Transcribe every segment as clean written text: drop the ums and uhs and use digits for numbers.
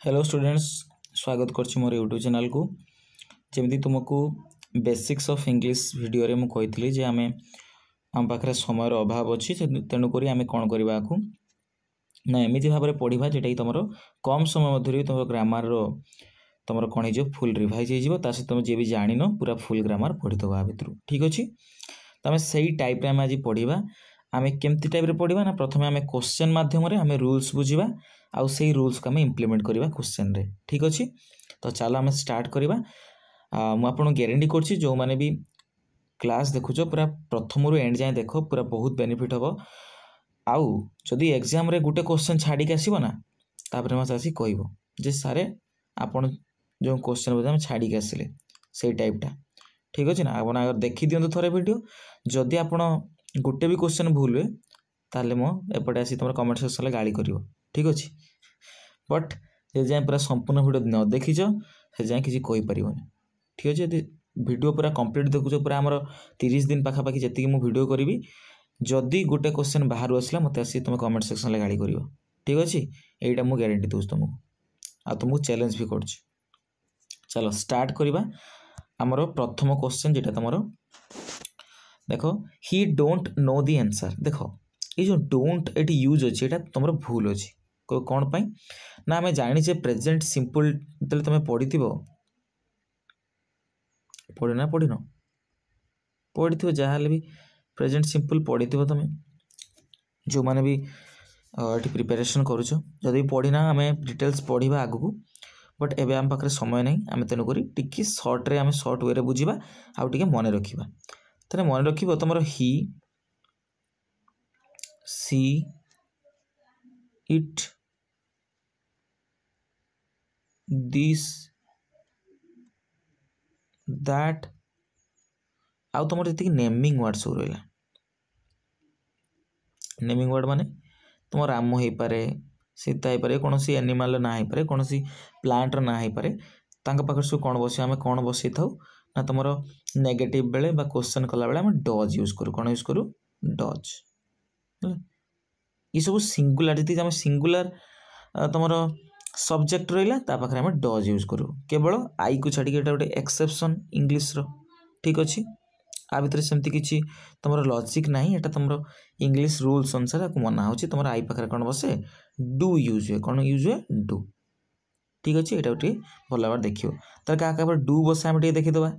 Hello students, स्वागत करछि मोर YouTube channel को। जमी तुमको बेसिक्स ऑफ इंग्लिश वीडियो रे मुझे कही जे आम पाखे समय अभाव अच्छी तेणुक आम कौन करने को ना एमती भाव में पढ़ा जोटा कि तुम कम समय मध्य तुम ग्रामर तुम कौन हो फुल रिवाइज हो सहित तुम जी भी जान पूरा फुल ग्रामर पढ़ीदब आ भितर। ठीक अच्छे, तो आम से टाइप आम आज पढ़ा। आम केमती टाइप पढ़ा ना, प्रथम आम क्वेश्चन माध्यम आम रूल्स बुझा आउ से रूल्स को आम इम्प्लीमेंट करवा क्वेश्चन रे। ठीक अच्छे, तो चलो आम स्टार्ट करवा। मुझे ग्यारंटी करछि जो माने भी क्लास देखुच पूरा प्रथम रु एंड जाए देख, पूरा बहुत बेनिफिट हम। आउ जदि एग्जाम रे गुटे क्वेश्चन छाड़ी के आसीबो ना, तापर मत आसी कहबो जे सारे आपण जो क्वेश्चन बोझे छाड़ी के आसिले से टाइपटा। ठीक अच्छे ना, आप अगर देखी दिंतु थोड़े वीडियो, जदि आप गोटे भी क्वेश्चन भूल हुए ताले मो एपटे आसी तुम कमेंट सेक्शन में गाड़ी कर। ठीक अच्छे, बट जे जाए पूरा संपूर्ण वीडियो न देखीच से जाए किसी कहीपर। ठीक अच्छे, यदि वीडियो पूरा कंप्लीट देखुच पूरा आमर 30 दिन पाखापाखि जी मुझे वीडियो करी, जदि गोटे क्वेश्चन बाहर आसला मत आसी तुम कमेंट सेक्शन में गाड़ी कर। ठीक अच्छे, यहीटा मुझे ग्यारंटी दूँ तुमको, आ तुमको चैलेंज भी कर। चलो स्टार्ट करवा। आमर प्रथम क्वेश्चन जेटा तुम देखो, ही डोंट नो दी आंसर। देखो ये जो डोंट ये यूज अच्छे ये तुम भूल अच्छी कौन पाई ना, आम जाचे प्रेजेंट सिंपल जो तुम पढ़ी पढ़ना पढ़ी जहाँ भी प्रेजेंट सिंपल पढ़ी तुम जो मैंने भी ये प्रिपेरेसन करुच। जदि पढ़ीना आम डिटेल्स पढ़ा आग को, बट एवं आम पाखे समय नहीं, आम तेणुक टी सर्ट्रे आम सर्ट वे बुझा आउ टे मन रखा। तेरे मन रख तुम ही सी इट दिस दैट आउ तुम जी नेमिंग वर्ड सब रहा। नेमिंग वर्ड माने तुम राम हो पारे, सीता हो पारे, कौन सी एनिमाल ना हो पारे, कौन सी प्लांटर ना हो पारे, पाखे सब कौन बस आम कौन बसई था ना, तुम नेगेटिव बेले क्वेश्चन कला बेले आम डज यूज करूँ। कौन यूज करूँ? डज। ये सब सिंगुलर जी आम सिंगुलर तुम सब्जेक्ट रहा पाखे आम डज यूज करूँ, केवल आई को छाड़ी गोटे एक्सेप्शन इंग्लिश रो। ठीक अच्छे, आ भितर सेमती किसी तुम लॉजिक ना, ये तुम इंग्लिश रूल्स अनुसार आपको मना हो तुम आई पाखे कौन बसे डू यूज हुए। कौन यूज हुए? डू। ठीक अच्छे, यहाँ गोटे भल भाव देखिए तो क्या डू बसे आम देखीदे।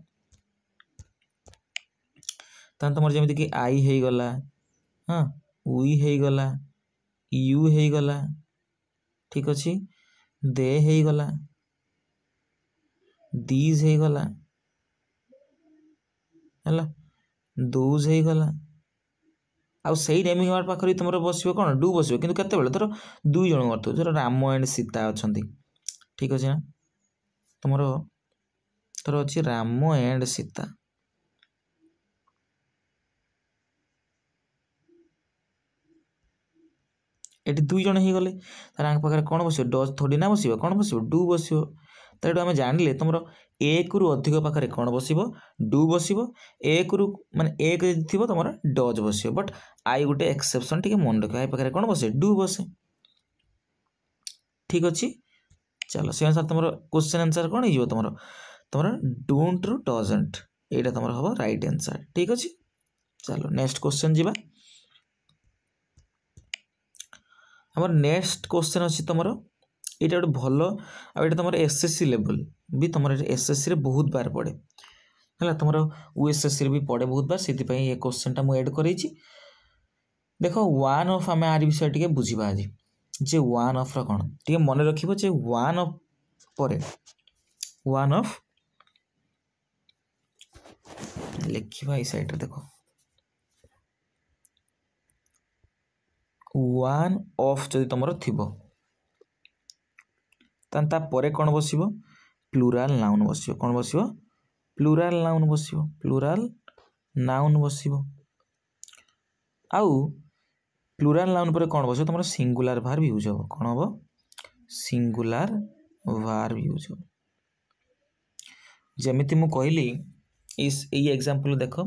तुम जमी कि आई हो गला, हाँ वी हो गला, यू हो गला। ठीक अच्छे, दे हो गला, दीज हो गला, दोज हो गला। आउ से नेमिंग वर्ड पाखरी तुम बस कौन डू बस, कि केत धर दुई जन अर्थ धर राम एंड सीता अच्छा। ठीक अच्छे ना, तुम थर अच्छी राम एंड सीता, ये दुई जन हो गले पाखे कौन बस डज थोड़ी ना बस, कौन बस डू बस। तो ये आम जान तुम एक रु अधिक पाखे कौन बस डू बस, एक रु माने एक थी तुम डज बस, बट आई गोटे एक्सेप्शन टे मन रख, आई पाखे कौन बस डू बस। ठीक अच्छे, चलो से अनुसार तुम क्वेश्चन आंसर कौन हो तुम डोंट रु डजंट, यहाँ तुम हम राइट आंसर। ठीक अच्छे, चलो नेक्स्ट क्वेश्चन जीवा। हमर नेक्स्ट क्वेश्चन अच्छी तुम ये गोटे भल आ तुम एसएससी लेवल भी तुम एसएससी रे बहुत बार पड़े है, तुम यूएसएससी भी पड़े बहुत बार, से ये क्वेश्चन टा मुझे एड कर। देखो वन ऑफ आम आर विषय टे बुझा आज जे वन ऑफ कौन टे मन रख, वन ऑफ पर वन ऑफ लिखा ये साइड देखो वन ऑफ जदि तुम थी तापर कौन बस प्लूराल नाउन बस। कौन बस? प्लूराल नाउन बस, प्लूराल नाउन बस। आउ प्लूराल नाउन पर कौन बस तुम सिंगुलर भार्ब यूज हो। कौन हम? सिंगुलर भार्ब यूज हो। जमीती मु कहली इस एग्जांपल देखो,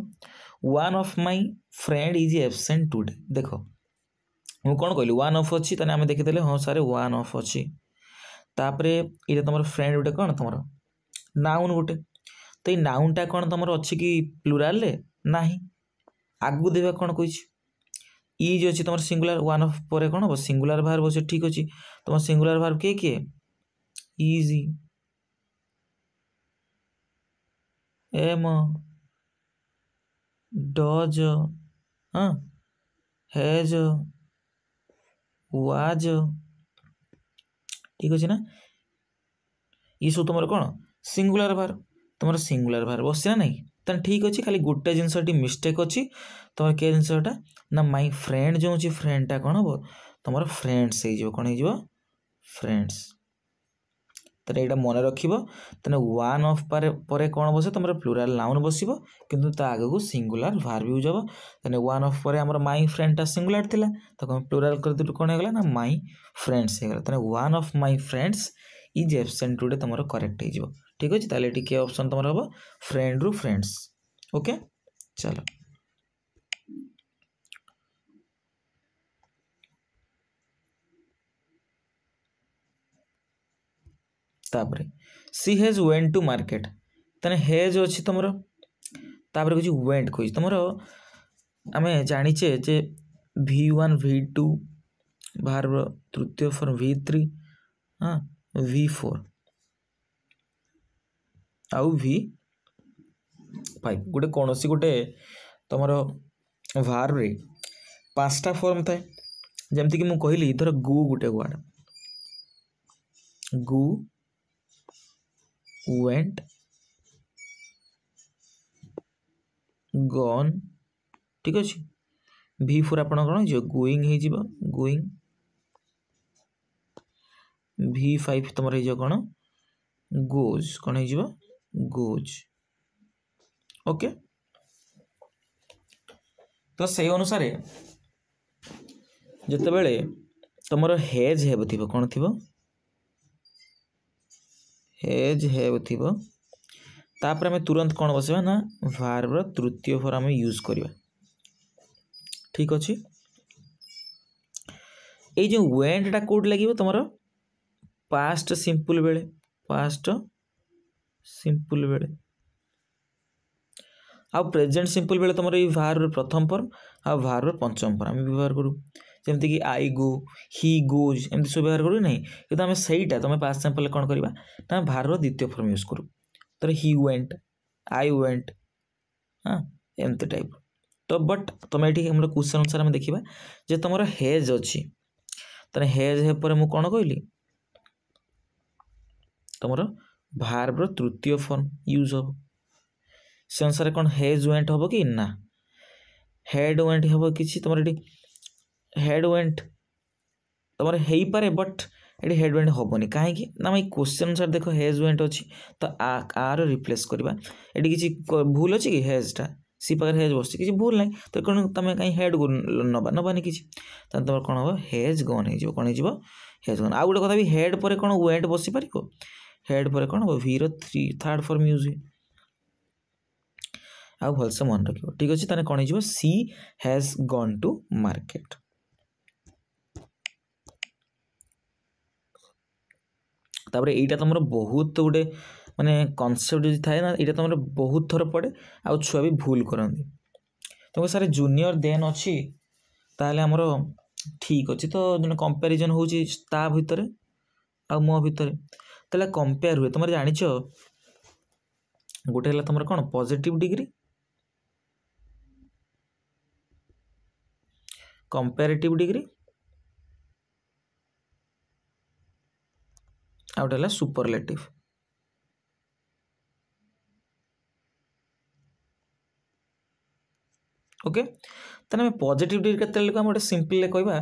one of my friend is absent today. देखो मुझे कौन कहली वन ऑफ अच्छी, आम देखीदे हाँ सारे वन ऑफ अच्छी, तापर ये तुम फ्रेंड गोटे कौन तुम नाउन गोटे तो ये नाउनटा कौन तुम अच्छी कि प्लूराल ना आगू देवा कौन कही इज अच्छी तुम सिंगुलर वन ऑफ पर कौन हम सिंगुलर भार्ब अच्छे ठीक अच्छे तुम सिंगुलर भार्ब किए किए इज एम डज हाँ हैज वाज ठीक अच्छे ना ये सब तुम कौन सिंगुलर भार्ब तुम सिंगुलर भार्ब बस ना नहीं तो ठीक अच्छे खाली गोटे जिनस मिस्टेक अच्छी तुम के जिनसा ना माई फ्रेंड जो अच्छी फ्रेंडटा कौन हम तुम फ्रेंड्स हो कौन हो फ्रेंड्स तो यहाँ मन रखिबो तने वन ऑफ पर कौन बसे तुम प्लूराल नाउन बसिबो किंतु ता आगे को सिंगुलर भार्ब यूज हबो तने वन ऑफ पर हमर माई फ्रेंडटा सिंगुलर थिला तो हम प्लूराल कर दिलु कोन हेगला ना माई फ्रेंड्स हेगला तने one of my friends is absent today तुमरो करेक्ट हो ठीक अछि ताले एटी के ऑप्शन तुमरो हबो फ्रेंड रु फ्रेंड्स ओके चलो तापरे सी हैज वेंट टू मार्केट तने हैज अच्छी तुम तापर कुछ वेंट खोज तुम आम जाचे जे V1 V2 भार्ब तृतीय फॉर्म V3 हाँ V4 आउ V5 गोटे कौन सी गोटे तुम भार्ब रे पांचटा फॉर्म थाए जमती कि मुझे कहली धर गु गोटे वर्ड गु went gone ठीक अच्छे V4 आप गोइंग हो गोइंग V5 तुम कौन गोज कौन हो गोज ओके तो से अनुसार जिते तुम हेज हेब थी कौन थी हेज हेव थिबो तापर हमें तुरंत कौन बसवा ना भार्ब तृतीय फॉर्म हमें यूज करवा ठीक अच्छे ये जो वेंटटा कोड लगे तुम पास्ट सिंपल बेले पास्ट सिंपल बेले आ प्रेजेंट सिंपल बेले तुम ये भार्ब प्रथम फॉर्म आ भार्ब पंचम फॉर्म आम व्यवहार करूँ जमती कि आई गो ही गोज एमती सब व्यवहार करूँ नहीं कि आम सहीटा तुम पास्ट सिंपल कौन करवा ना भार्ब द्वितीय फॉर्म यूज करूँ तो ही वेंट आई वेंट हाँ एमती टाइप तो बट तुम ये हम क्वेश्चन अनुसार आम देखा जे तुम हेज अच्छी तो हेज हे पर मुझे कौन कहली तुम भार्ब तृतीय फॉर्म यूज हम से अनुसार कौन हेज वेंट हम कि ना हेड वेंट हम कि तुम हेड वेंट तुम हो पारे बट ये हेड वेंट हेनी कहीं ना मैं क्वेश्चन अनुसार देख हेज वेंट अच्छी तो आर रिप्लेस करवा ये किसी भूल अच्छी कि हेजटा सी पाखे हेज बस किसी भूल ना तो कौन तुम कहीं हेड नबा नबानी किसी तुम कौन हम हेज गन हो कौन हो हेज गन आउ गोटे कथा भी हेड पर कौन वेंट बसी पार हेड पर कौन हम वी थर्ड फॉर्म यूज हुए आ भलसे मन रख ठीक अच्छे ताने कौन हो सी हैज गन टू मार्केट तापर एटा तुम बहुत गोटे माने कनसेप्ट जो थाए ना ये तुम बहुत थर पड़े आ छुआ भी भूल करती तुम सारे जूनियर देन अच्छी ताहले हमर ठीक अच्छे तो जो कंपेरिजन होची ता भितर आ मो भितर ताहले कंपेयर हुए तुम जानिछ गोटे हला तुम कौन पॉजिटिव डिग्री कंपेरेटिव डिग्री आ गोटे सुपरलेटिव ओके ताने पॉजिटिव डिग्री के गोटे सिंपल कहवा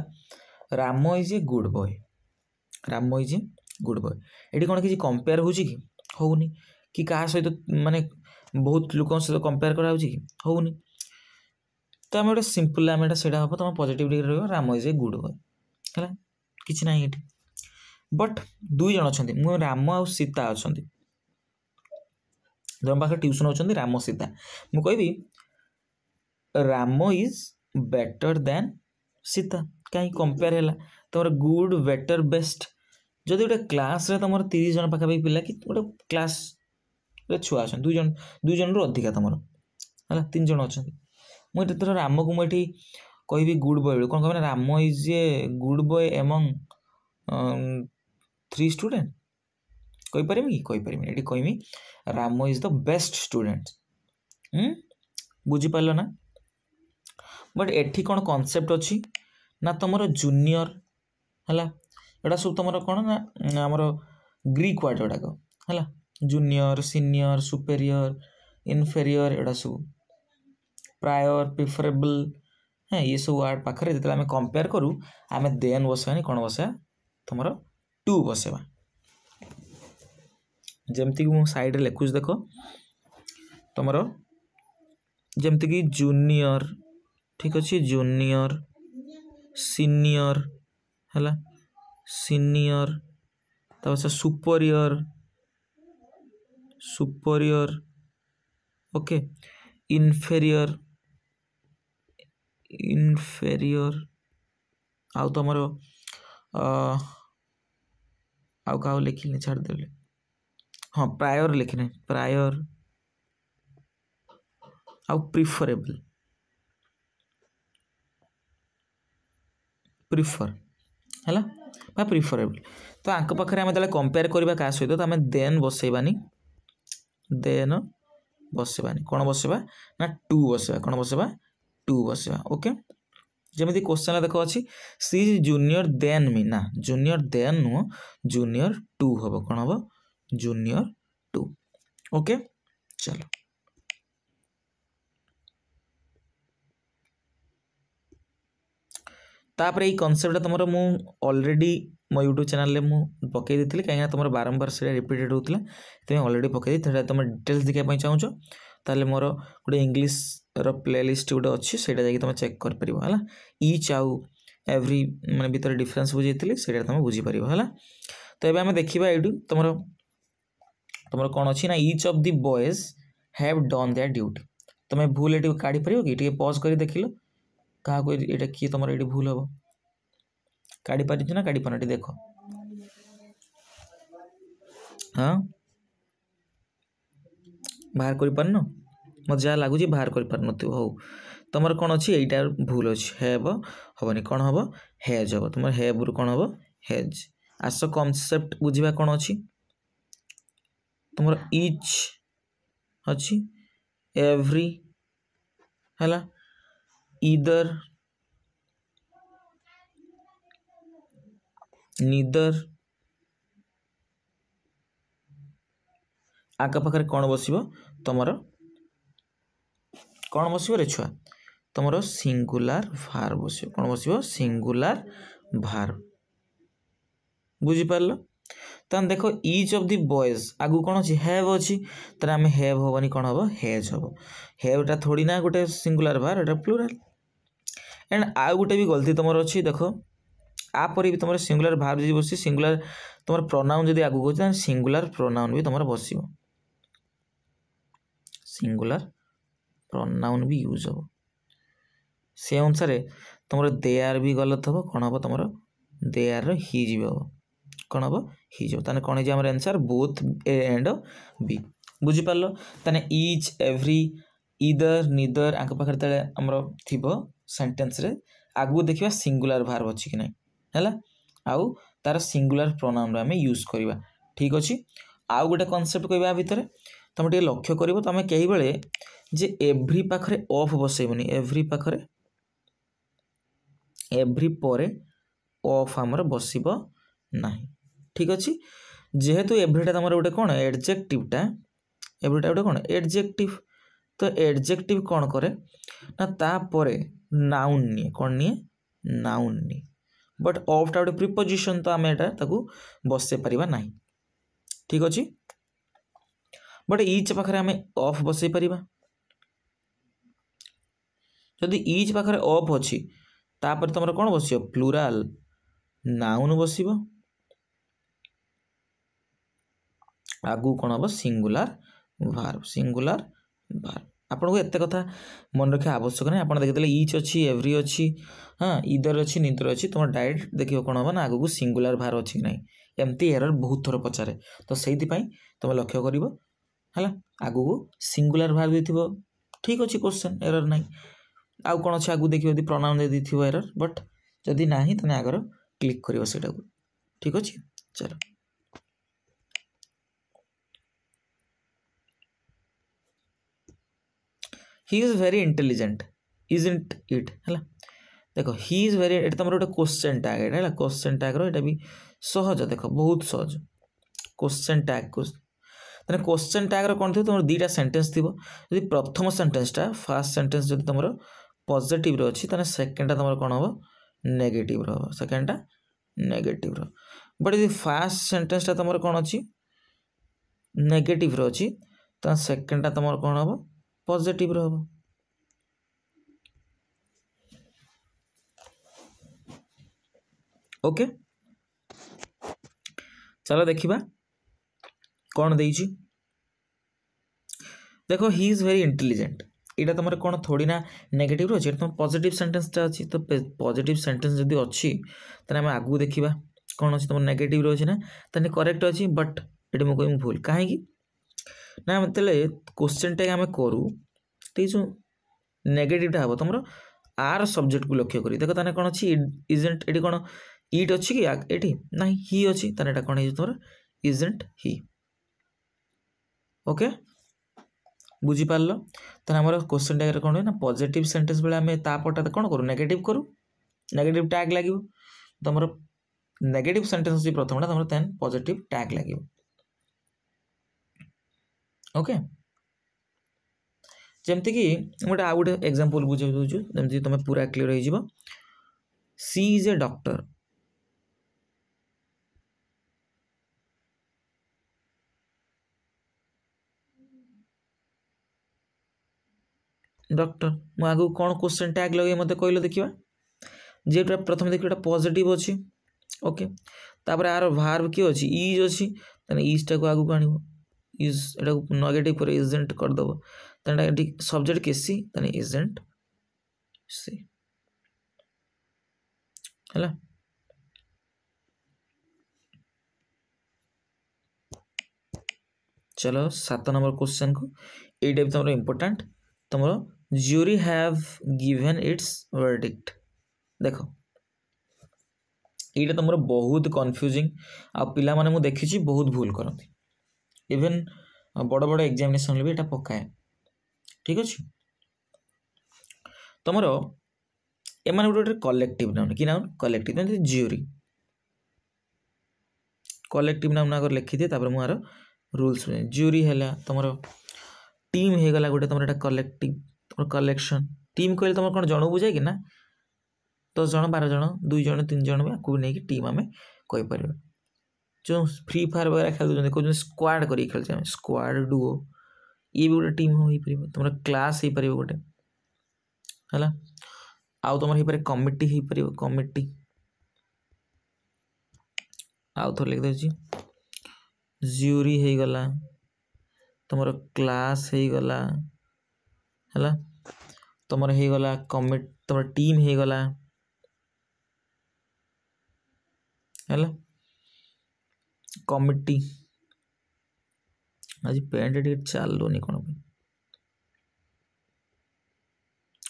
Ram is a good boy Ram is a good boy ये कौन किसी कंपेयर होची कि होनी कि क्या सहित माने बहुत लोक सहित कंपेयर करा कि होनी तो आम गोटे सिंपल आम से हम तुम पॉजिटिव डिग्री रहा Ram is a good boy है कि ना ये बट दुई जन अच्छा मुझे राम आ सीता अच्छा जो पाखे ट्यूशन होती राम सीता मुझे कहबी Ram is better than Sita कहीं कंपेयर है तुम गुड बेटर बेस्ट जदि गोटे क्लास रे तुम 30 जन पाखापाखि पिला कि गोटे क्लास रे छुआ अच्छा 2 जन रु अधिका तुम है 3 जन अच्छा मुझे थर राम को मुझे कहि गुड बॉय कौन कह Ram is a good boy among 3 student कहीपर कि कहीपर ये कहमी Ram is the best student बुझीपार ना बट एठी कौन कॉन्सेप्ट अच्छी ना तुम जूनियर है एटा सब तुम कौन ना आमर ग्रीक वर्ड गुड़ाक है जूनियर सीनियर सुपेरियर इनफेरियर एटा सब प्रायर प्रिफरेबल हाँ ये सब वर्ड पाखे जो आम कंपेयर करूँ आम देन बसवानी कौन बसा तुम टू बसवा जमती कि साइड रे लिखुच देख तुम जमती कि जूनियर ठीक अच्छे जूनियर सीनियर है सीनियर तब superior superior okay inferior inferior आउ तुम आउ क्या लिखिले छाड़देले हाँ प्रायर लिखने प्रायर आउ प्रिफरेबल प्रिफर है प्रिफरेबल तो आंक पाखे आम कंपेयर करवा क्या सहित तो आम देन बसैबानी देन बसैबानी कौन बसवा ना टू बसवा कौन बसवा टू बसवा ओके जमी क्वेश्चन देख अच्छी सी जूनियर देन मी ना जूनियर देन नुह जूनियर टू हम कौन हम जूनियर टू ओके चलो तापर ये कॉन्सेप्ट तुम मु ऑलरेडी मो यूट्यूब चैनल में पकई देती कहीं तुम बारंबार से रिपीटेड होता है ऑलरेडी पकई दी तुम डिटेल्स देखा चाहूच ताले मोर गोटे इंग्लीश रो प्लेलिस्ट गोटे अच्छी से तुम चेक कर पार है ईच आउ एवरी माने भीतर डिफरेंस बुझे से तुम बुझीपार है तो ये आम देखा ये तुम तुम कौन अच्छी ना each of the boys have done there duty तुम भूल ये काढ़ी पार कि पॉज कर देख लो क्या ये किए तुम ये भूल हम काढ़ी पार ना काढ़ी पार देख हाँ बाहर कर पारन मत जहाँ लगुच बाहर कर पार नो हो तुम कौन अच्छी यहीटा भूल अच्छी हेब हेनी कौन हम हेज हम तुम हेब रु कौन हम हेज आस कॉन्सेप्ट बुझा कौन अच्छी तुम ईच अच्छी एवरी है ईदर नीदर आग पाखे कौन बस तुम कौन बस रे छुआ तुम सिंगुलार भार बस कौन बस सिंगुलार भार बुझीपार तान देख ईच ऑफ द बॉयज आगु कौन अच्छी हैव अच्छी तार आम हैव हेनी कौन हम हेज हम हैवटा थोड़ी ना गोटे सिंगुलार भार एटा प्लूराल एंड आउ गोटे भी गलती तुम अच्छी देख आपर भी तुम सिंगुलार भार जी बस सिंगुलार तुम प्रोनाउन जब आगू कह सिंगुलार प्रोनाउन भी तुम बस सिंगुलार प्रोनाउन भी यूज हम से अनुसार तुम देयर भी गलत हम कौन हम तुम देयर हिज भी हम कौन हम हिज हम कौन है आम answer both A and B बुझीपार ताने ईच एवरी ईदर नीदर आंक पाखे तेरे आमर थी सेंटेंस रे आगू देखा सिंगुलार भार अच्छी कि नहीं है आउ तार सिंगुलार प्रोनाउन आम यूज करवा ठीक अच्छे आउ गोटे कॉन्सेप्ट कहवा भितर तुम टे लक्ष्य कर तुम कई बेले जे एव्री पाखे ऑफ बसैबनी एव्री पाखे एव्री पर ऑफ आमर बसब ना ठीक अच्छे जेहेतु एव्रीटा तुम गोटे कौन एडजेक्टिवटा एव्रीटा गोटे कौन एडजेक्टिव तो एडजेक्टिव कौन करे ना तापर नाउन निए कौन निए नाउन निए बट ऑफटा गोटे प्रिपोजिशन तो आम एटा बसई पारिबा ना ठीक अच्छे बट ईच पाखे आम ऑफ बसई पारिबा जदि ईच पाखे ऑफ अच्छी तापर तुम कौन बस प्लूराल नाउन बस आगू कौन हम सिंगुलार भार्ब सिंगुलार भार्ब आपको एत कथा मन रखा आवश्यक नहीं आप देखते ईच अच्छी एव्री अच्छी हाँ ईदर अच्छी निदर अच्छी तुम डायरेक्ट देखिए कौन हम ना आगू सिंगुलार भार अच्छी कि नहीं एमती एरर बहुत थर पचारे तो से तुम लक्ष्य कर आगू सिंगुलर भार्ब थी ठीक अच्छे क्वेश्चन एरर ना आउ कौन अच्छे आगू देखिए यदि प्रोनाउन दे थी एरर बट जदि ना तेने आगर क्लिक कर ठीक अच्छे चलो he is very intelligent isn't it है देखो he is very ये तुम गोटे क्वेश्चन टैग है क्वेश्चन टैग रो भी सहज देख बहुत सहज क्वेश्चन टैग को क्वेश्चन टैग रो कौन थी तुम दुईटा सेंटेंस थी जब प्रथम सेंटेंसटा फर्स्ट सेंटेंस जब तुम पॉजिटिव रो अच्छी ताने सेकेंडटा तुम कौन हम नेगेटिव रो सेकेंडटा नेगेटिव रो बट यदि फर्स्ट सेंटेंसटा तुम कौन अच्छी नेगेटिव रो अच्छी तो सेकेंडटा तुम कौन हम पॉजिटिव रो हम ओके चलो देखिबा कौन देइछि देखो ही इज वेरी इंटेलिजेंट एटा तुम कौन थोड़ी ना नेगेटिव रो अछि तुम पॉजिटिव सेंटेंस टा अछि तो पॉजिटिव सेंटेंस जदि अछि तने हम आगु देखिबा कौन अछि तुम नेगेटिव रो अछि ना तने करेक्ट अछि बट एटा म कहम भूल काहे की ना मतले क्वेश्चन टैग हम करू ते जो नेगेटिव टा हबो तुमरो आर सब्जेक्ट को लक्ष्य करी देखो तने कौन अछि इजंट एटी कौन इट अच्छी कि एटी ना ही अच्छी ताने एटा कौन है तुम इजंट ही ओके बुझी पारलो ताने हमर क्वेश्चन टैग रे कौन है ना पॉजिटिव सेंटेंस बेले हमें तापटा कौन करू नेगेटिव टैग लागिवो तुमर नेगेटिव सेंटेंस जी प्रथमटा तुमर देन पॉजिटिव टैग लागिवो ओके जेमति कि गोटे आ गोटे एग्जांपल बुझे दउछु जेमति तुम पूरा क्लियर हो जिवो सी इज ए डॉक्टर डॉक्टर मु आगु कौन क्वेश्चन टैग लगे मते कहलो देखिबा जेटा प्रथम देखिबा पॉजिटिव अछि ओके तापर आर वर्ब की अछि इज अछि तने इज टा को आगु कानिबो इज एटा नेगेटिव पर इजंट कर दबो तने एटी सब्जेक्ट के सी तने इजंट सी हला चलो 7 नंबर क्वेश्चन को एटा भी तमरो important तमरो jury have given its verdict देखो ये तुम बहुत कन्फ्यूजिंग आ पिला माने मु देखिछि बहुत भूल करती इवन बड़ बड़ एग्जामिनेशन भी एटा पकाए ठीक अछि तुमर एमान गोटे कलेक्टिव नाउन कि नाउन कलेक्टिव म्हणजे ज्यूरी कलेक्टिव नाउन अगर लिखि दे तापर मु आरो रूल्स ज्यूरी हैला तुमर टीम हे गला गोटे तुमर एटा कलेक्टिव तुम कलेक्शन टीम कहले तुम कौन जन बुझाए कि ना 10 जन 12 जन 2 जन 3 जन भी आपको नहीं कि टीम आम कही पार जो फ्री फायर वगैरह खेल कहते स्क्वाड कर खेलते हैं स्क्वाड डुओ ये भी गोटे टीम हो पार तुम क्लास हो पार गोटे है आउ तुम हो पारे कमिटी हो पार कमिटी आउ थोड़ा लिख दे ज्यूरी हो गला तुम क्लास हो गला है तुम हो गला कमिट तुम टीम हो गला है कमिटी आज पेंट टे चलुनी कौन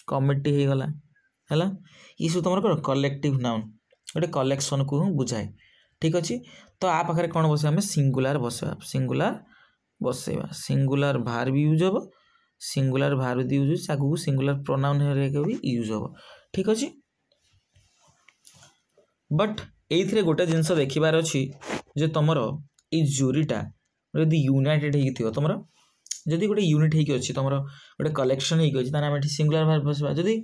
कमिटी हो गला है ये सब तुम कौन कलेक्टिव नाउन गोटे कलेक्शन को बुझाए ठीक अच्छे तो आ पाखे कौन बस आम सिंगुलार बसवा सिंगुलार भार्ब यूज हम सिंगुलार भार्ब यूज आगू सिंगुलार प्रोनाउन भी यूज हम ठीक अच्छे बट ये गोटे जिनस देखार अच्छी जे तुम ये ज्यूरीटा यदि यूनाइटेड हो तुम जदि गोटे यूनिट होगी अच्छी तुम गोटे कलेक्शन होगी सिंगुलार भार्ब बसवा जदि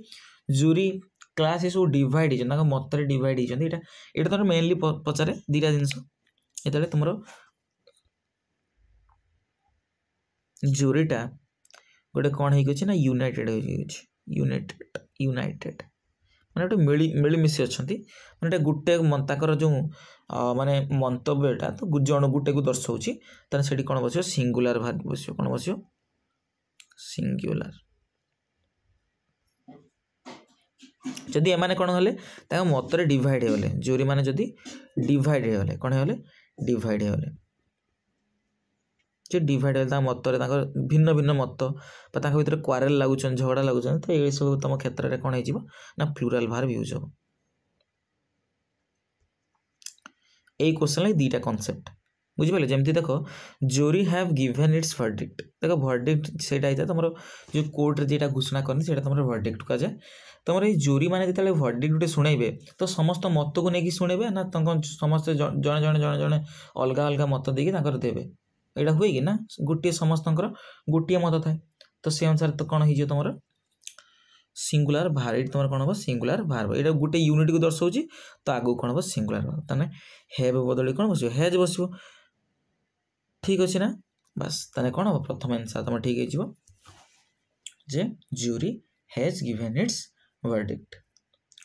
ज्यूरी क्लास ये सब डिवाइड हो मत डिवाइड होता ये तुम मेनली पचारे दीटा जिनस ये तुम ज्यूरीटा गोटे कौन होगी ना यूनाइटेड यूनाइटेड माने गोटे मिलमिशी अच्छा माने गोटे ताकर जो माने मंतव्यटा तो जन गोटे को दर्शाऊँ से कौन बस सिंगुलार भार्ब बस कौन बस सिंगुलार जदि एमाने कौन हेले मत डिवाइड होगले ज्यूरी माने जदि डिवाइड होगले कौन होगले डिवाइड होले जे डिवाइड होले मतरे भिन्न भिन्न मत भर क्वारेल लगुन झगड़ा लगुन तो ये सब तुम क्षेत्र में कौन हो प्लूराल भार्ब यूज हो यही क्वेश्चन दीटा कॉन्सेप्ट बुझिपारे जमती देख जोरी हैव गिवन इट्स वर्डिक्ट देख वर्डिक्ट से तुम जो कोर्ट जेटा घोषणा करनी से तुम वर्डिक्ट कह जाए तुम ये जोरी मैंने जो वर्डिक्ट गोटे शुणेबे तो समस्त मत को लेकिन शुणेबे ना समस्त जड़े जड़े जड़े जड़े अलग अलग मत देके देवे यहाँ हुए कि ना गोटे समस्त गोटे मत थाए तो से अनुसार तो कौन हो तुम सिंगुलर भार ये तुम कौन हम सिंगुलर भार्ब ये गोटे यूनिट को दर्शाऊँ तो आगू कौन हम सिंगुलर भार्ब ताने हैव बदल कौन बस हैज बस ठीक अच्छे ना बस ताने कौन हम प्रथम आंसर तुम ठीक हो the jury has given its verdict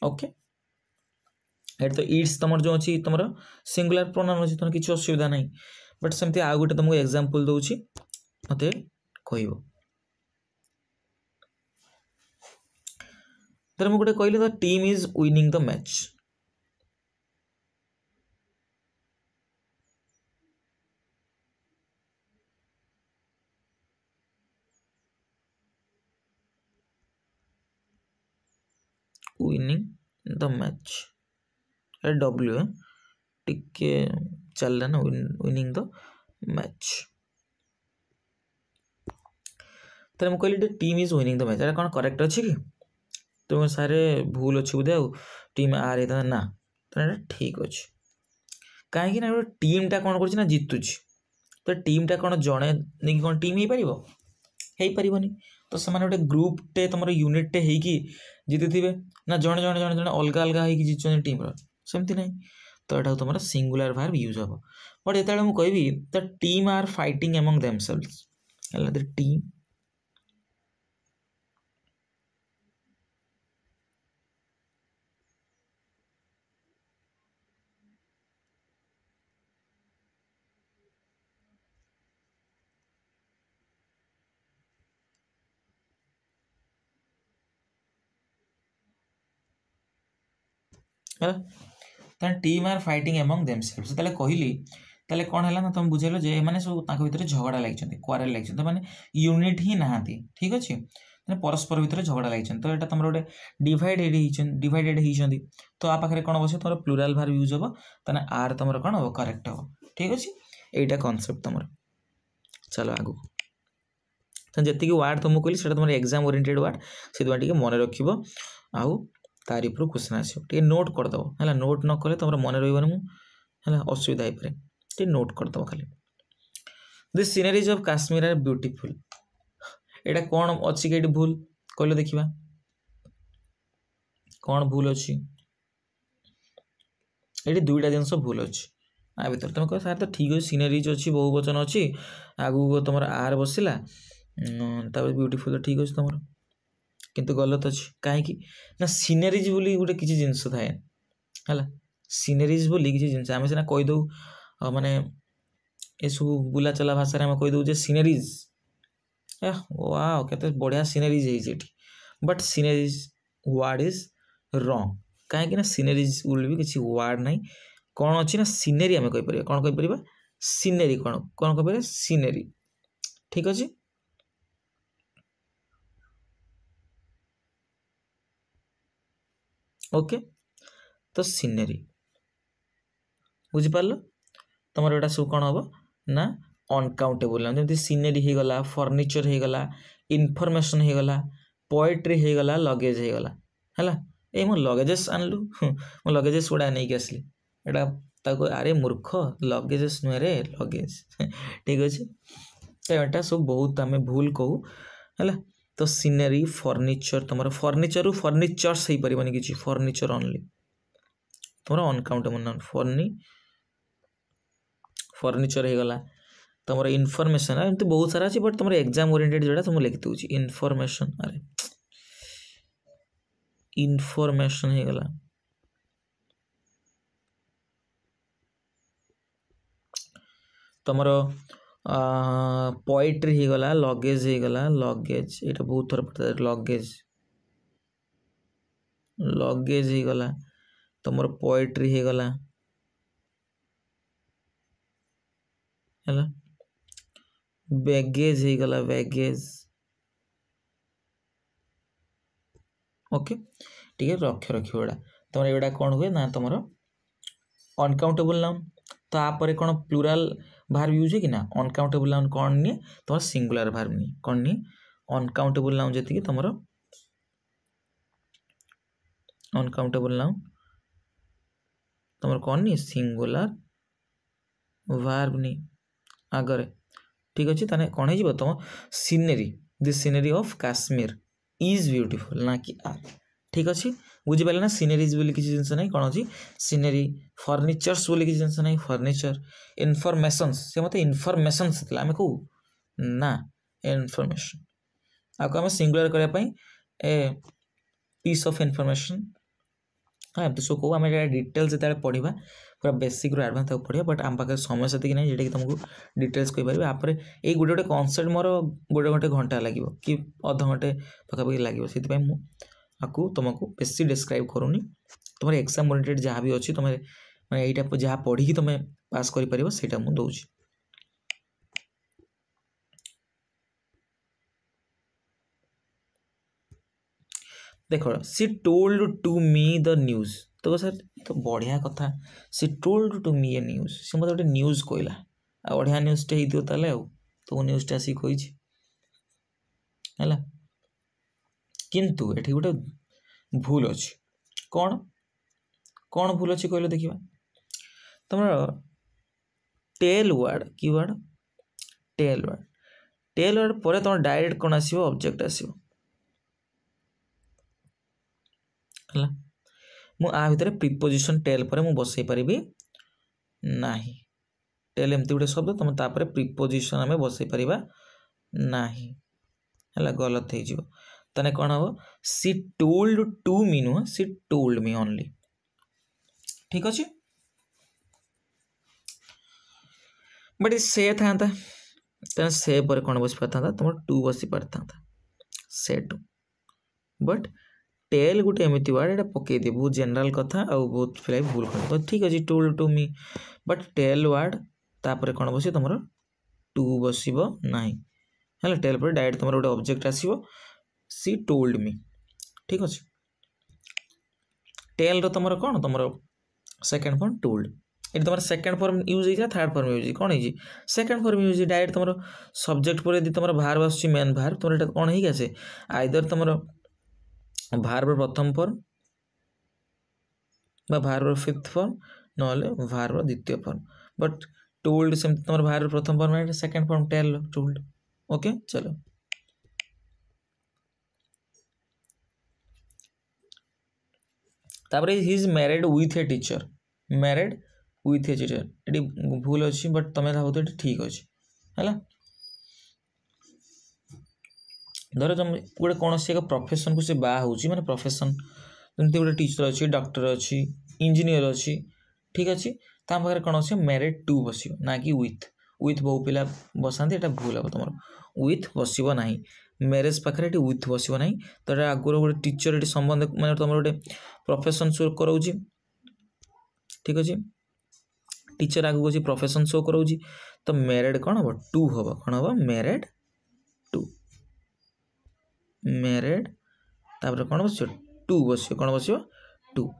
okay ये तो इट्स तुम जो अच्छी तुम सिंगुलर प्रोनाउन अच्छी तुम किसी असुविधा नहीं बट सेमती आउ गोटे तुमको एग्जांपल दूची मत कह तर मुझे गोटे कहली the team is winning the match winning the match W है टिके चल ना विनिंग द मैच तो मुझे कहली team is winning the match ये कौन करेक्ट अच्छी कि तुम सारे भूल अच्छे बोधे टीम आर होता ना तो ठीक अच्छे कहीं टीम टा कौन कर जितुची तो टीम टा कौन जड़े नहीं कौन टीम हो पारनी तो से गोटे ग्रुपटे तुम यूनिटे होगी जीति थे ना जड़े जड़े जड़े जड़े अलग अलग होगी जीतुन टीम सेमती ना तो यहाँ तुम सिंगुलर भार्ब यूज हम बट ये मुझे कहि the team are fighting among themselves the team है team are fighting among themselves ताले कहली ताले कौन है ना तुम बुझेल जे मैंने सब भितर झगड़ा लगी क्वारेल लगी मैंने यूनिट ही नहांती ठीक अच्छे परस्पर भितर झगड़ा लगी तो यहाँ तुम गोटे डिवाइडेड होती तो आ पाखे कौन बस तुम प्लूराल भार्ब यूज हम ताने आर तुम कौन हम करेक्ट हम ठीक अच्छे यहीटा कॉन्सेप्ट तुम चलो आगू तो जी वार्ड तुमको कहली से तुम एग्जाम ओरिएंटेड वार्ड से मन रख आउ तारी पर क्वेश्चन आसो नोट करदेव है नोट न कले तुम मन रहा असुविधा हो पाए नोट करदेव खाली the sceneries of Kashmir are beautiful यहाँ कौन अच्छी कि भूल कहले देखा कौन भूल अच्छी ये दुईटा जिनस भूल अच्छी आ भर तुम कह सार तो ठीक अच्छे सीनरीज अच्छी बहुवचन अच्छी आगू तुम आर बसला ब्यूटीफुल तो ठीक अच्छे तुम किंतु गलत अच्छी कहीं ना सीनेरीज बोली गोटे किसी जिनस थाए है सीनेरीज बोली किसी जिनस आम सीना कहीदे माने ये सब बुला चला भाषा में कहीदे सीनेरीज वाओ केते बढ़िया सीनेरीज है बट सीनेरीज वर्ड इज रॉन्ग कहीं ना सीनेरीज बोल भी किसी वर्ड नहीं कौन अच्छी ना सीनेरी आम कहीपर कौन कहीपर सीनेरी कौन कौन कहीपर सीनेरी ठीक अच्छे ओके तो सीनेरी बुझिपार तुम यहाँ सब कौन हम ना अनकाउंटेबल जमी सीनेरी हो गला फर्निचर हो गला इनफॉरमेशन हो गला पोएट्री हो गला लगेज हो गला है ये मो लगेजेस आनलु मो लगेजेस गुड़ा नहीं आसली यहाँ अरे मूर्ख लगेजेस नुहे रे लगेज ठीक अच्छे तो यहाँ सब बहुत आम भूल कहू है तो सीनेरी फर्निचर तुम फर्निचर फर्निचर्स हो पारे कि फर्निचर ओनली तुम अनकाउंटेबल ना फर्निचर हो गला तुम इनफॉरमेशन एमती बहुत सारा अच्छी बट तुम एग्जाम ओरिएंटेड जोड़ा तुम लिखी दूसरी इनफॉरमेशन अरे इनफॉरमेशन हो गला तुम पोएट्री हो गला लगेज हो गला लगेज ये बहुत थर पड़ता है लगेज लगेज हो गला तुम पोएट्री हो गला है बैगेज हो गला बैगेज ओके ठीक है रक्ष रखा तुम एटा कौन हुए ना तुम अनकाउंटेबल नाउन तो आपरे कौन प्लूराल भार्ब यूज है कि ना अनकाउंटेबल नाउन कौन नहीं तुम सिंगुलर भार्ब नहीं कौन नहीं अनकाउंटेबल नाउन जी तुम अनकाउंटेबल नाउन तुम कौन नहीं सिंगुलर भार्ब नहीं आगरे ठीक अच्छे ताने कौन है तुम scenery the scenery of Kashmir is beautiful ना कि आर ठीक अच्छे बुझीपारे ना सीनेरीज बोली किसी जिनस ना कौन अच्छी सीनेरी फर्निचर्स बोली किसी जिनस ना फर्निचर इनफॉरमेशंस से मत इनफॉरमेशंस आम कौ ना इनफॉरमेशन आपको आम सिंगुलर करने ए पीस ऑफ इनफॉरमेशन हाँ तो सो कौ आम डिटेल्स जो पढ़ा पूरा बेसिक रू एडवांस तक पढ़ा बट आम पाखे समय से ना जोटा कि तुमको डिटेल्स कहीपर आप ये गोटे गोटे कनसेप्ट मोर गोटे गोटे घंटा लगे कि अध घंटे पखापाखि लगे से आपको तुमको बेसी डिस्क्राइब करूनी तुम एग्जाम ओरिएंटेड जहाँ भी अच्छी तुम मैं यहाँ जहाँ पढ़ी तुम पास कर सेटा मुझे दूसरी देख she told to me the news तो सर तो बढ़िया कथा she told to me a news she मत गोटे न्यूज कहला बढ़िया न्यूजटे होता तो न्यूजटा आसिक कही किंतु एठी गोटे भूल अच्छी कौन कौन भूल अच्छी कहले देखा तुम टेल वर्ड की वर्ड टेल वर्ड पर तुम डायरेक्ट कौन आसो ऑब्जेक्ट आसो मुझे प्रिपोजिशन टेल पर मुझे बसई पारि ना टेल एमती गोटे शब्द तुम तापर प्रिपोजिशन आम बसई पारिबा नाही है गलत हो ताने कौन हम सी टोल्ड टू मी नुह सी टोल्ड मी ओनली ठीक अच्छे बट से था से पर कौन बस पाता तुम टू बसी पाता से टू बट टेल गोटे एमती वर्ड एटा पकई दिए बहुत जनरल कथा और बहुत फिर भूल कर तो ठीक अच्छे told to me but tell word तापर कौन बस तुम टू बसब ना है टेल पर डायरेक्ट तुम गोटे ऑब्जेक्ट आसो सी टोल्ड मी ठीक अच्छे टेल रो तुम कौन तुम सेकेंड फॉर्म टोल्ड ये तुम सेकेंड फॉर्म यूज हो थर्ड फॉर्म यूज कौन है सेकेंड फॉर्म यूज डायरेक्ट तुम सब्जेक्ट पर यदि तुम भार्ब आस मेन भार्ब तुम ये कौन है आसे आइदर तुम भार्ब प्रथम फॉर्म बा भार्ब फिफ्थ फॉर्म नले भार्ब द्वितीय फॉर्म बट टोल्ड से तुम भार्ब प्रथम form second form tell told okay चलो तापर he is married with a teacher married with a teacher ये भूल अच्छी बट तुम भाव तो ठीक अच्छे है धर तुम गोटे कौन से एक प्रोफेशन को से बाहर माने प्रोफेशन जमी गोटे टीचर अच्छी डॉक्टर अच्छी इंजीनियर अच्छी ठीक अच्छे पाखे कौन अच्छे मैरिड टू बस ना कि विथ बहु पिला बसाते ये भूल हम तुम विथ बसब ना मैरेज पाखे विथ बसब ना तो आगुरी गोटे टीचर ये संबंध मैंने तुम गोटे प्रोफेशन शो कराऊँ ठीक अच्छे टीचर आगे अच्छी प्रोफेशन शो कराऊँ तो मैरिड कौन हम टू हम कौन हम मैरिड टू मैरिड तापर कौन बस टू बस कौन बस टू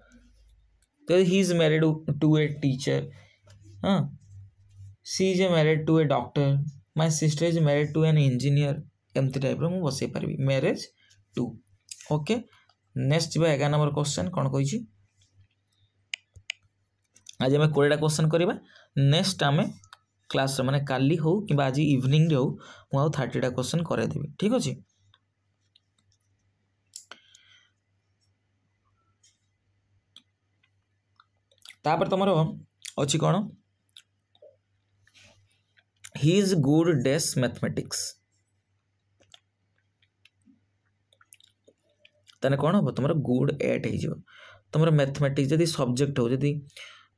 तो he is married to a teacher हाँ she is married to a doctor my sister is married to an engineer एमती टाइप मुझे बसई पारि मैरेज टू ओके नेक्स्ट जी 11 नंबर क्वेश्चन कौन कही आज आम 20टा क्वेश्चन करवा नेक्स्ट आम क्लास माने काली हो कि आज इवनिंग रे हो मुझे 30टा क्वेश्चन कराइदेवी ठीक अच्छे तापर तुम अच्छी कौन ही इज गुड डेस मैथमेटिक्स ताने कौन हम तुम गुड एट हो तुम मैथमेटिक्स जदि सब्जेक्ट हो जदि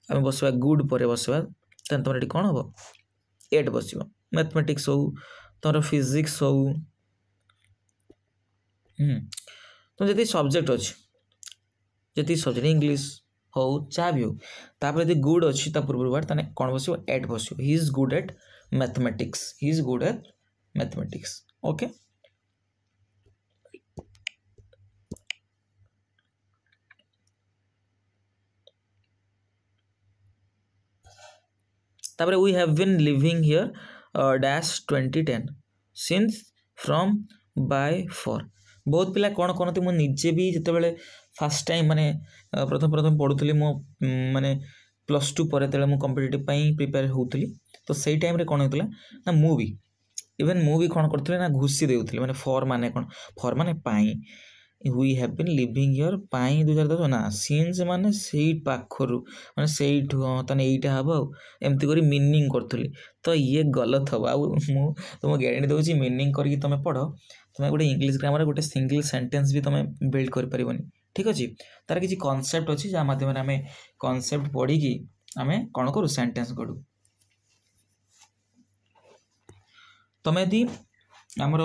आम बसवा गुड पर बसवा तुम ये कौन हम एट बस मैथमेटिक्स हो तुम फिजिक्स हो तुम जी सब्जेक्ट अच्छे जी सब्जेक्ट इंग्लीश हो जहाँ भी हो तापर यदि गुड अच्छी पूर्व वर्ड ताने कौन बस एट बस ही is good at mathematics. He is good at mathematics. Okay. तापर we have been living here dash 2010 since from by for. बहुत पिला कौन कहते मु निजे भी जिते फास्ट टाइम माने प्रथम प्रथम पढ़ुली मो माने +2 पर कॉम्पिटिटिव प्रिपेयर होउतली तो सही टाइम रे कौन होता ना मु भी इवन मु भी कौन करते ना घुसी देउतली माने फॉर माने कौन फॉर माने by we have been living here by 2010 ना सिंस माने सेई पाखरु माने सेइठु तने एइटा हबो एमती करी मीनिंग करथली तो ये गलत हबो आ मु तुम गारंटी दउची मीनिंग करके तुम पढ़ो तुम गोटे इंग्लिश ग्रामर गोटे सिंगल सेंटेंस भी तुम बिल्ड कर परिबनी ठीक अछि तार किछि कांसेप्ट अछि जा माध्यम रे हमें कांसेप्ट पढ़ी कि हमें कोन करू सेंटेंस गडू तुम यदि हमर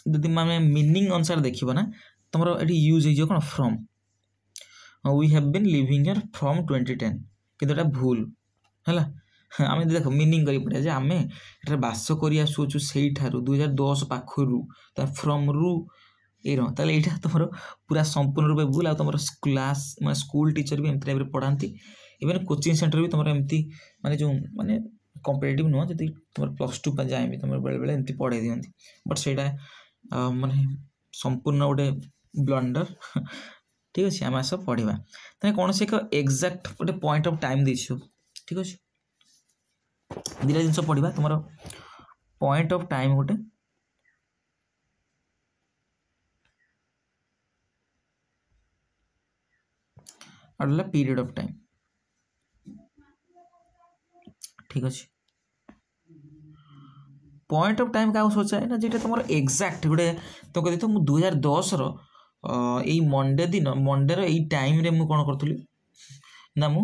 यदि माने मीनिंग अनुसार देखिबो ना तुमरो एटी यूज हे जो कोन from we have been living here from 2010 किंतु एटा भूल हला आमे देखो मीनिंग करी पड़े जे आमे एटा बास करी आसुछु सेई थारु 2010 पाखरु ता फ्रॉम रु एरो ताले एटा तुमरो पूरा संपूर्ण रूपे भूल आ तुमरो क्लास माने स्कूल टीचर भी एमती टाइप रे पढ़ांती इवन कोचिंग सेंटर भी तुमरो एमती माने जो माने कॉम्पिटिटिव नो जदी तुमरो +2 पर जाय भी तुमरो बेले बेले एमती पढ़े दियंती बट सेटा माने संपूर्ण गोटे ब्लंडर ठीक अच्छे आम आस पढ़ा तेज कौन से एक एक्जाक्ट गोटे पॉइंट ऑफ टाइम देछु ठीक अच्छे दुटा जिन पढ़ा तुम पॉइंट ऑफ टाइम गोटे और पीरियड ऑफ टाइम ठीक अच्छे पॉइंट ऑफ टाइम क्या सोचा है ना जेटा तुम एक्जाक्ट गोटे तो कहते तो 2010 यही मंडे दिन मंडे रही टाइम रे मु कौन करी ना मु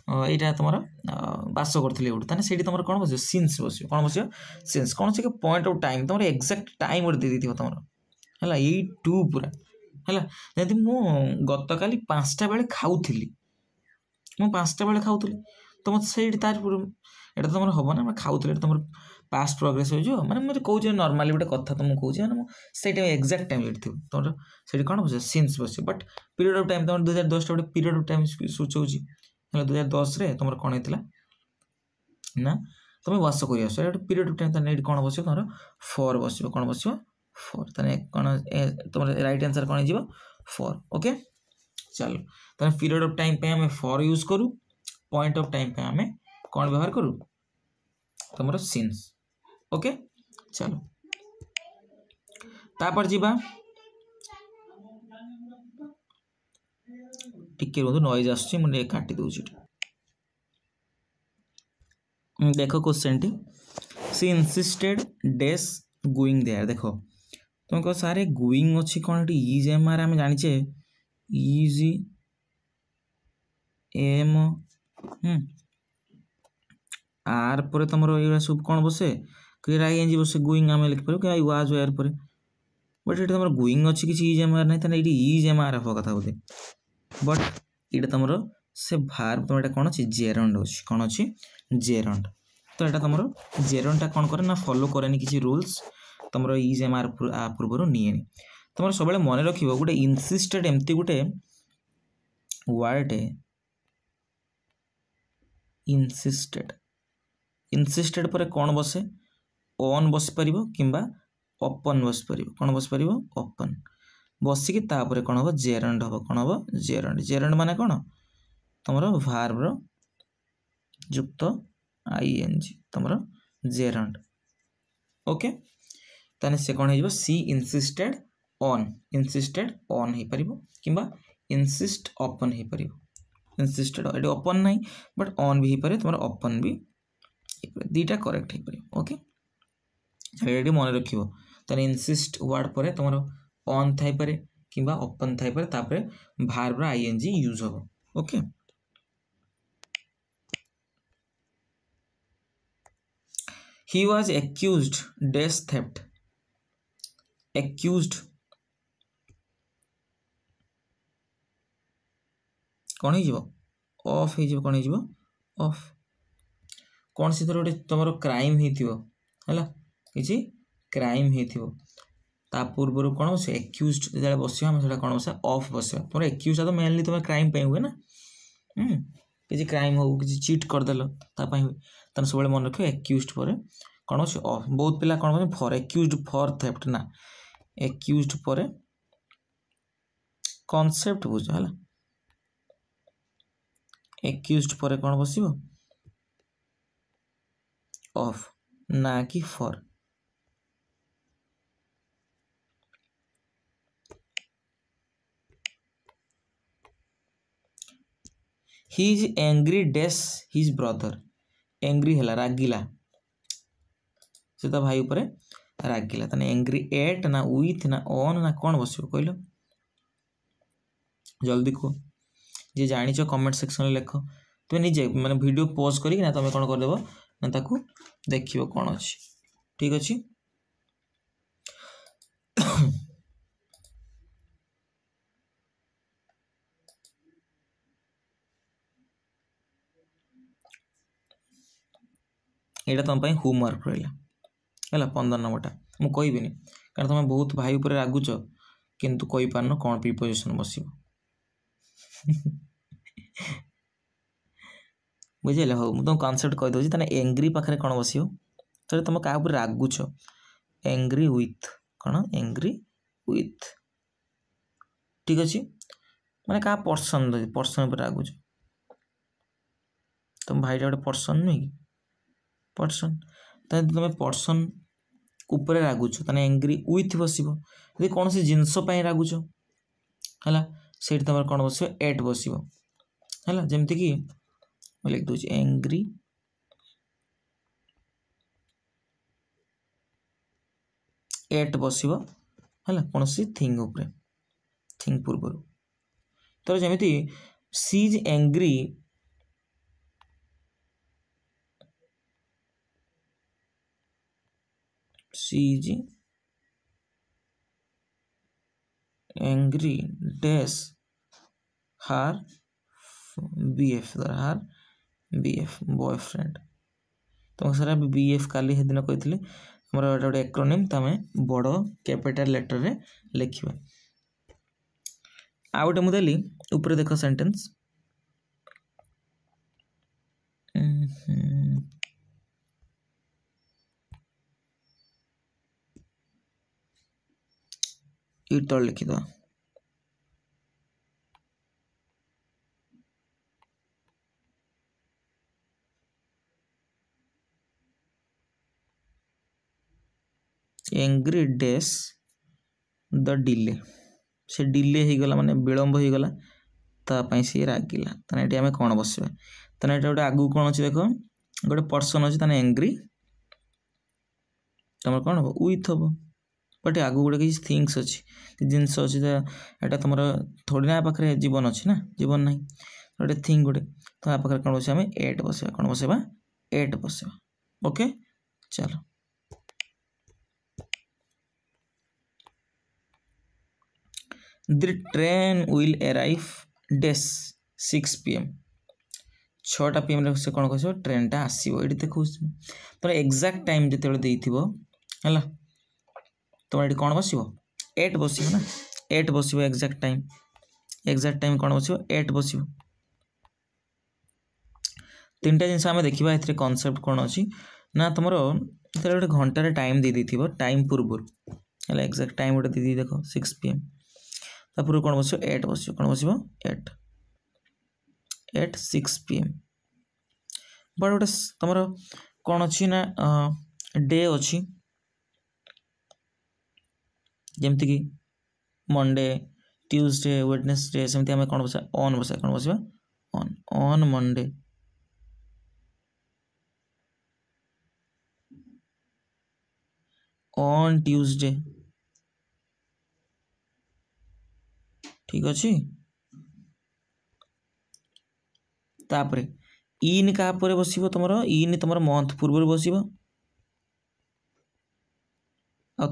यहाँ तुम बास करी गोटे ताने से तुम कौन बस सिंस बस कौन बस सिंस कौन से पॉइंट ऑफ टाइम तुम एक्जाक्ट टाइम गोटे दे दी तुम है यही टू पूरा है जमी मु गत काली 5टा बेले खाऊली मु 5टा बेले खाऊली तो मत से तार एटा तुम हम ना खाऊली तुम पास्ट प्रोग्रेस हो माने मुझे कहूँ नॉर्मली गोटे कथा तुमको कहूँ ना से एक्जाक्ट टाइम थी तुम से कौन बस सिंस बस बट पीरियड ऑफ टाइम तुम 2010 गोटे पीरियड ऑफ टाइम सूचाऊँ 2010 तुम कौन होता ना तुम बस कर गोटे पीरियड ऑफ टाइम ये कौन बस तुम फॉर बस कौन बस फॉर कौन तुम राइट आंसर कौन हो फॉर ओके चलो तुम पीरियड ऑफ टाइम पे हमें फॉर यूज करूँ पॉइंट ऑफ टाइम पे हमें कौन व्यवहार करूँ तुम सिंस ओके चलो तापर जीवा टिके रुंतु नॉइज आसुची मुझे काटी दूची देखो क्वेश्चन टी सी इंसिस्टेड डेस गोइंग देयर देखो तुम कह सारे गोइंग अच्छी कौन इज एम आर आम जाचे इज एम आर पर तुम ये सब कौन बसे क्लियर आई एन जी बसे गोइंग आम लिखिपर कि आई वाज वेयर पर बट ये तुम गोइंग अच्छी किसी इज एम आर नहीं ताने इज एम आर हवा कथा बोधे बट ये तुम से भार तुम ये कौन अच्छी जेरंड अच्छी कौन अच्छी जेरंड तो यहाँ तुम जेरंडा कौन करे ना फॉलो करे किसी रूल्स तुम इज एम आर पूर्व निएनि तुम सब मन रख गोटे इनसिस्टेड एमती गोटे वर्ड इनसिस्टेड इनसिस्टेड पर कौन बसे ऑन बस पार कि ओपन बस पार कौन बस पार ओपन बसिकी तापर कौन हम जेरंड हम कौन हम जेरंड जेरंड माने कौन तुम भार्बर युक्त आई एन जी तुम जेरंड ओके ताने से कौन हो सी इनसिस्टेड ऑन हो पार कि इनसिस्ट ओपन हो पार इनसिस्टेड ये ओपन नहीं बट ऑन भी हो पारे तुम ओपन भी दीटा करेक्ट हो पार ओके ये मन रख इनसिस्ट वर्ड पर तुम ऑन थाई पारे कि ओपन थाई पारे तापर भार्बर आई एन जी यूज हम okay he was accused dash theft accused कौन हो ऑफ हो कौन हो ऑफ कौन सी थोड़ा तुम क्राइम है किसी क्राइम ता पूर्व कौन बस एक्यूज जो बस कौन बस ऑफ बस तुम एक्यूज तो मेनली तुम क्राइम हुए ना किसी क्राइम हो किसी चीट करदेल हुए तेना सब मन रख एक्यूज पर कौन बस ऑफ बहुत पिला कौन फॉर एक्यूज फॉर थेफ्ट ना एक्यूज पर कॉन्सेप्ट बुझ है एक्यूज पर कौन बस ऑफ ना कि for he is angry dash his brother angry है रागिला से तो भाई ऊपर रागिला तने angry at ना with ना on ना कौन बस कहल जल्दी कह जी जान कमेंट सेक्शन में लिख तुम निजे माने वीडियो पॉज करी ना तुम कौन करदेव ना ताकू देखियो कौन अच्छी ठीक अच्छे यहाँ तुम होमवर्क रहा है 15 नंबरटा मुझे कहबिनी कारण तुम बहुत भाई उपर रागुच किंतु कही पारन कौन प्रिपोजिशन बस बुझे हो मुझे तुम कनसेप्ट कहीदे तेना एंग्री पाखे कौन बस तो तुम क्या रागुच एंग्री विथ कौन एंग्री विथ ठीक अच्छे मैंने क्या पर्सन पर्सन पर रागुच तुम भाईटा गोटे पर्सन नुह कि पर्सन तुम पर्सन ऊपर रागुच ताने एंग्री विथ बस कौन सी जिनस रागुच है से तुम कौन बस एट बस है जमती कि लिख दूँ एंग्री एट बस है कौन सी थिंग उपर थिंग पूर्व तो जमी she is angry she is angry dash her BF her BF boyfriend तो सारा बीएफ काली दिन कही आम गोटे एक्रोनिम तमें बड़ कैपिटल लेटर रे लिखा आ गए मुझे ऊपर देख सेंटेंस ये तल लिखिद एंग्री डैश द डिले से डिले हो गला माने विलंब हो गला तापाई सी रागिला ताने एटी आमे कोन बसबा ताने एटा गोटे आगु कोन अछि देखो गोटे पर्सन अछि ताने एंग्री तमर कोन हो विथ हो बट आगु गोटे किसी थिंग्स अछि जिंस अछि एटा तमर थोड़ी ना पाखरे जीवन अछि ना जीवन नाही गोटे थिंग गोटे तो आ पाखरे कोन बसबा आमे एट बसबा कोन बसबा एट बसबा ओके चलो The train will arrive dash 6 pm 6टा pm रे से कोन कहसो ट्रेन टा आसीबो एठी देखौ तोर एग्जैक्ट टाइम जते बेले देइथिबो हला तोर एठी कोन बसिबो 8 बसिबो ना 8 बसिबो एग्जैक्ट टाइम कोन बसिबो 8 बसिबो तीनटा जिंस आमे देखिबा एथरे कांसेप्ट कोन अछि ना तमरो एथरे गोटे घंटा रे टाइम दे देथिबो टाइम पूर्व हला एग्जैक्ट टाइम गोटे दे देखो 6 pm तापुर कौन बस 8 बस कौन बस 8 एट 6 pm बट गोटे तुम कौन अच्छी ना डे अच्छी जमती कि मंडे ट्यूसडे वेडनेसडे सेमती आम कौन बसा ऑन बसा कौन बस on on Monday on Tuesday ठीक अच्छे तापरे इन क्या बस तुम इन तुम मंथ पूर्व बस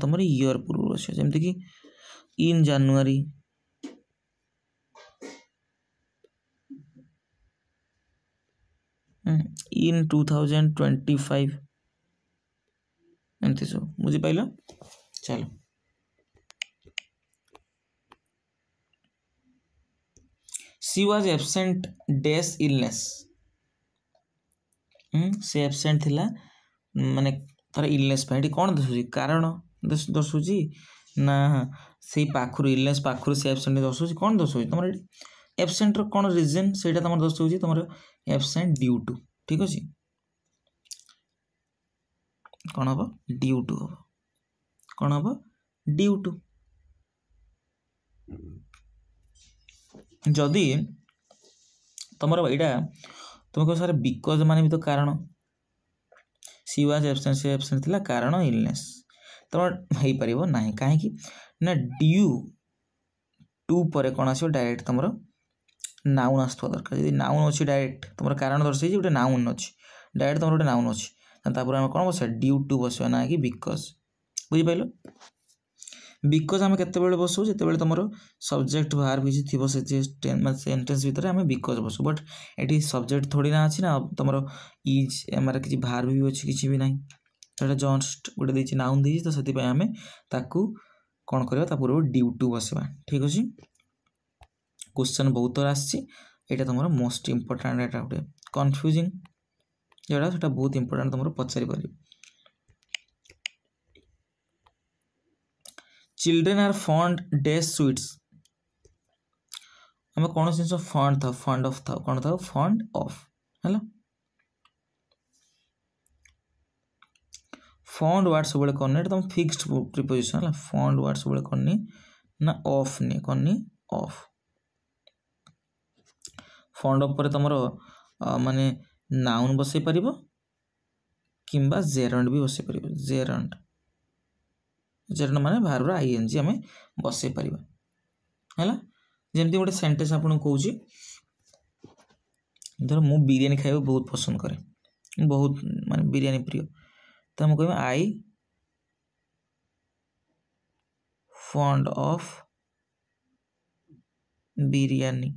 तुम ईयर पूर्व बस जमती कि इन जानुआरी इन 2025 एमती सब बुझीपाल। चलो she was absent dash illness. से एब्सेंट थिला माने तार इलनेस पे कौन दर्शुची कारण दर्शुची ना से पाखुर इलनेस पाखुर से एब्सेंट दर्शुची कौन दर्शुची तुम एब्सेंट कौन रिजन से तुम दर्शुची तुम एब्सेंट ड्यू टू। ठीक अच्छे कौन हम ड्यू टू हम कौन हम ड्यू टू। जदि तुम यहाँ तुम कह सर बिकज मान भी तो कारण सी वाज एब्सेंट से एब्सेंट थिला कारण इलनेस तुम हो पार ना कहीं ना ड्यू टू पर कौन आस डायरेक्ट तुम नाउन आसवा दरकार। जब नाउन अच्छी डायरेक्ट तुम कारण दर्शाई गोटे नाउन अच्छी डायरेक्ट तुम गोटे नाउन अच्छी आम कौन बस ड्यू टू बसवा ना कि बिकज बुझीपाल। बिकज आम केत बसू जो तुम सब्जेक्ट भार्ब किसी थी सेन्टेन्स भितर आम बिकज बसू बट ये सब्जेक्ट थोड़ी ना अच्छी ना तुम इज एमार किसी भार्ब भी अच्छी किसी भी ना जस्ट गोटे देती नाउन देती तो से आम ताकू कौन करवा पूर्व ड्यू टू बसवा। ठीक अच्छे क्वेश्चन बहुत थर आसा तुम मोस्ट इम्पोर्टाट एटा गोटे कन्फ्यूजिंग जोड़ा से बहुत इम्पोर्टाट तुम पचारि पार। Children are fond dash sweets आम कौन जिन फंड ऑफ था कौन था फंड ऑफ है फंड वार्ड सब कौन तुम फिक्स्ड प्रिपोजिशन है फंड वार्ड सब कौन ना ऑफ नहीं कौन ऑफ फंड ऑफ पर तुम माने नाउन बसई पार किंबा जेरंड भी बसई पार जेरंड जेरंड माने भार्बर आईएनजी आम बसई पार है जमती गोटे सेंटेंस आपको कहूँ धर मु बिरियानी खाइबा बहुत पसंद करे बहुत माने बिरियानी प्रिय तो हम कह I fond of biryani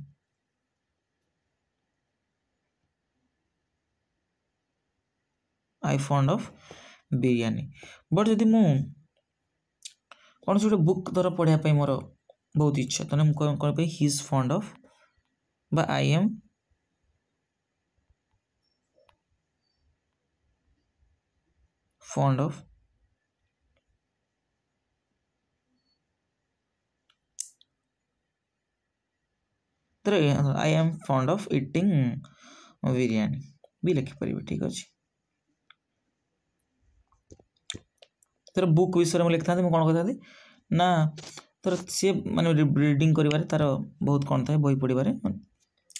I fond of biryani. But जदि मु कौन से गोटे बुक धर पढ़ाई मोर बहुत इच्छा तो कौन कह हिज फंड ऑफ बा I am fund of I am fund of eating biryani भी लिखिपर। ठीक अच्छे तर बुक विषय में लिखता कौन कहता ना तर सी माने रीडिंग कर तार बहुत कौन था बही पढ़वे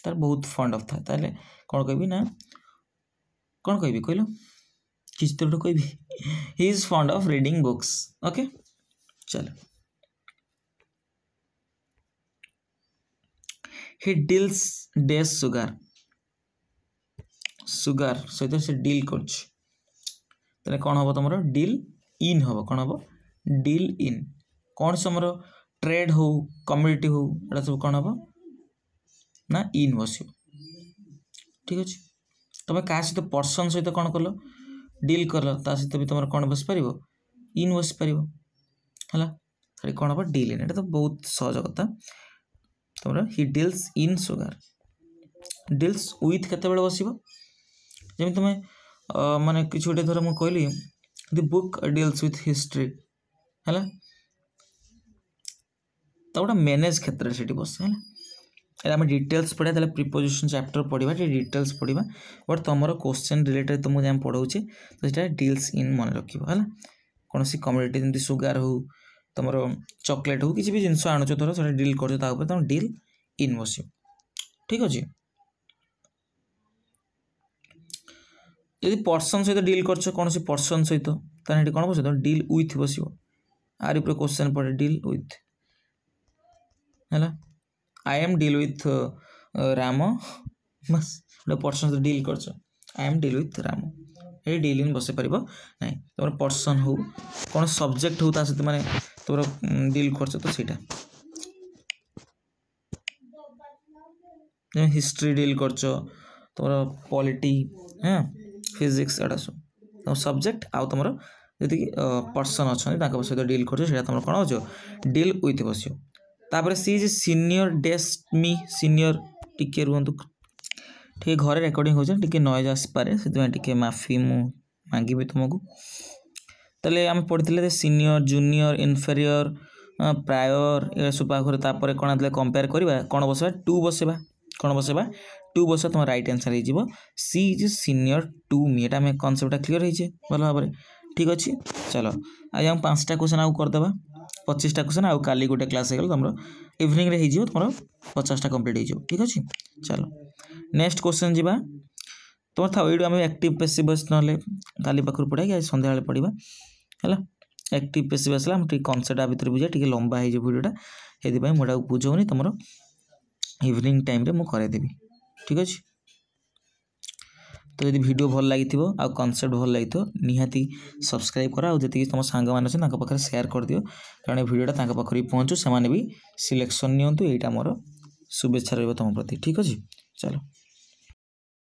तार बहुत फंड ऑफ था ताले कौन कह ना कौन कह कहल किसी तो कह he is fond of reading books. Okay चलो he deals dash sugar sugar सहित से डील कर कौन हम तुम डील इन हम कौन हम डील इन कौन से आमर ट्रेड हो कम्युनिटी हो एटा सब कौन हम ना इन बस। ठीक अच्छे तुम क्या सहित पर्सन सहित कौन कल डील कल ता सहित भी तुम कौन बस पार इन बस पार है कौन हम डील इन। तो बहुत सहज कथा तुम he deals in sugar deals with केत बस जमी तुम माने किसी गोटे धर मुझे कहली the book deals with history है तो गोटे मैनेज क्षेत्र से बस है आम डिटेल्स पढ़ा प्रिपोजिशन चैप्टर पढ़ा डिटेल्स पढ़ा बट तुम क्वेश्चन रिलेटेड तुमको जब पढ़ाऊे तो ये डील्स इन मन रख कौन सी कम्युनिटी जमी सुगार हो तुम चॉकलेट हो किसी भी जिन आणुच धर से डील कर तुम डील इन बस। ठीक अच्छे यदि पर्सन सहित डील कर कौन सी पर्सन सहित कौन बस डील विथ बस आर ऊपर क्वेश्चन पड़े डील विथ है I am deal with Ram बस गोटे पर्सन सहित डील कर I am deal with Ram ये डील इन बस पार ना तुम पर्सन हो कौन सब्जेक्ट हो सहित माने तुम डील कर तो सीटा हिस्ट्री डील कर तुम पॉलिटी हाँ फिजिक्स एटा सब तुम सब्जेक्ट आउ तुम जी पर्सन अच्छा सहित डील कर तुम कौन हो डील विथ बस तापर सी इज सीनियर डेस्ट मी सीनियर टिके रुहतु ठीक घरे रेकर्डिंग हो नॉइज आसपे से माफी मु मांगी तुमको ताले आम पढ़ी सीनियर जूनियर इनफेरियर प्रायर ये सब पाखर कौन आते कंपेयर करवा कौन बसवा टू बसवा कौन बसवा टू बसवा तुम राइट आंसर हो सी इज सीनियर टू मी एटा में कनसेप्ट क्लीयर होइछे भल भाव ठीक अच्छे चलो आज हम 5टा क्वेश्चन आउ करदे 25टा क्वेश्चन आउ काली गोटे क्लास हो तुम इवनिंग रे हो तुम 50टा कंप्लीट हो ठीक अच्छे चलो नेक्स्ट क्वेश्चन जी तुम था ये आम एक्टिव पेसिव वॉइस ना काली पाखर पढ़ा कि सन्ध्या बेले पढ़ा है एक्टिव पेसिव आसला हम कनसेप्ट भितर बुझा टी लंबा हो वीडियोटा से मुझे बुझौनी तुम इवनिंग टाइम रे मुझे देवी ठीक अच्छे तो यदि वीडियो भल लगी आ कनसेप्ट भल लगी निहाती सब्सक्राइब कर जी तुम सांग मैंने पाखे शेयर कर दियो कारण वीडियोटा पाखे पहुँचू से भी सिलेक्शन नियंतु यहाँ मोर शुभेच्छा रही तुम प्रति ठीक अच्छे चलो।